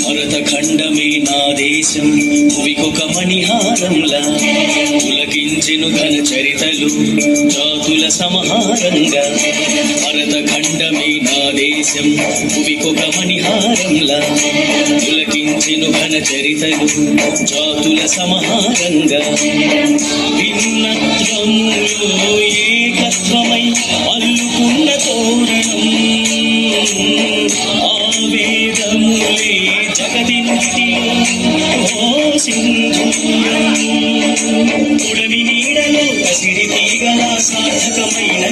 భరతఖండమే నా దేశం భువికొక మణిహారంలా పులకించెను ఘన చరితలు జాతుల సమాహారంగా. భరతఖండమే నా దేశం భువికొక మణిహారంలా పులకించెను ఘన చరితలు జాతుల సమాహారంగా. భిన్నత్వములో ఏకత్వమై అల్లుకున్న తోరణం ఆవేదములే జగదింటిలో సింధూరం. ఉడమి నీడలో కసిడి తీగల సార్థకమైన